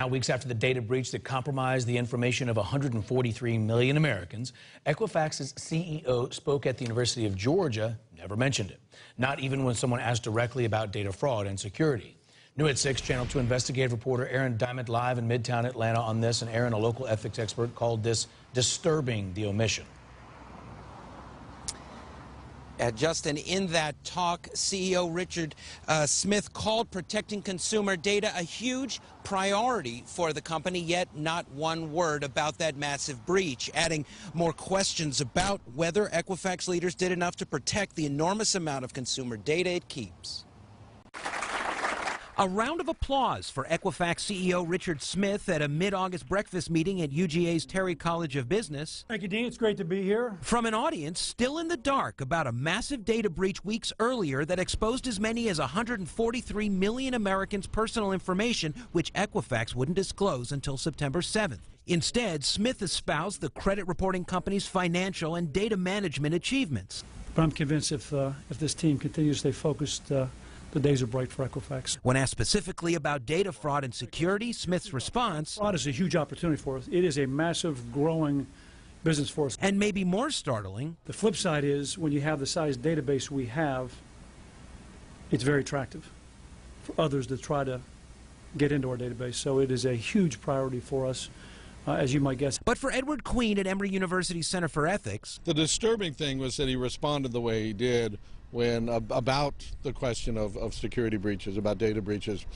Now, weeks after the data breach that compromised the information of 143 million Americans, Equifax's CEO spoke at the University of Georgia, never mentioned it, not even when someone asked directly about data fraud and security. New at 6, Channel 2 investigative reporter Aaron Diamond live in Midtown Atlanta on this. And Aaron, a local ethics expert, called this disturbing, the omission. Justin, in that talk, CEO Richard Smith called protecting consumer data a huge priority for the company, yet not one word about that massive breach, adding more questions about whether Equifax leaders did enough to protect the enormous amount of consumer data it keeps. A round of applause for Equifax CEO Richard Smith at a mid-August breakfast meeting at UGA's Terry College of Business. Thank you, Dean. It's great to be here. From an audience still in the dark about a massive data breach weeks earlier that exposed as many as 143 million Americans' personal information, which Equifax wouldn't disclose until September 7th. Instead, Smith espoused the credit reporting company's financial and data management achievements. But I'm convinced if this team continues to stay focused, the days are bright for Equifax. When asked specifically about data fraud and security, Smith's response: fraud is a huge opportunity for us. It is a massive, growing business for us. And maybe more startling, the flip side is when you have the size database we have, it's very attractive for others to try to get into our database. So it is a huge priority for us, as you might guess. But for Edward Queen at Emory University Center for Ethics, the disturbing thing was that he responded the way he did when about the question of security breaches, about data breaches,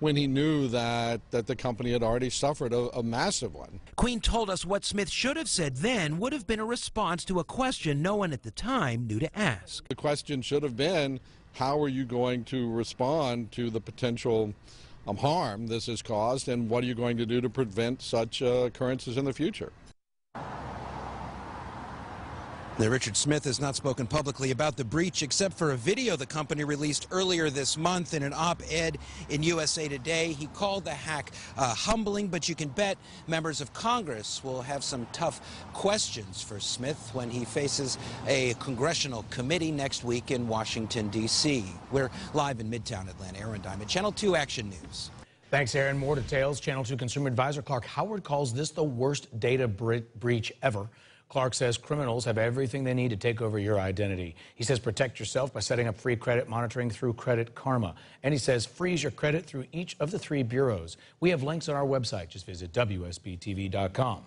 when he knew that the company had already suffered a massive one. Queen told us what Smith should have said then would have been a response to a question no one at the time knew to ask. The question should have been, how are you going to respond to the potential harm this has caused, and what are you going to do to prevent such occurrences in the future? Now, Richard Smith has not spoken publicly about the breach except for a video the company released earlier this month in an op-ed in USA Today. He called the hack humbling, but you can bet members of Congress will have some tough questions for Smith when he faces a congressional committee next week in Washington, D.C. We're live in Midtown Atlanta. Aaron Diamond, Channel 2 Action News. Thanks, Aaron. More details. Channel 2 consumer advisor Clark Howard calls this the worst data breach ever. Clark says criminals have everything they need to take over your identity. He says protect yourself by setting up free credit monitoring through Credit Karma. And he says freeze your credit through each of the 3 bureaus. We have links on our website. Just visit WSB-TV.com.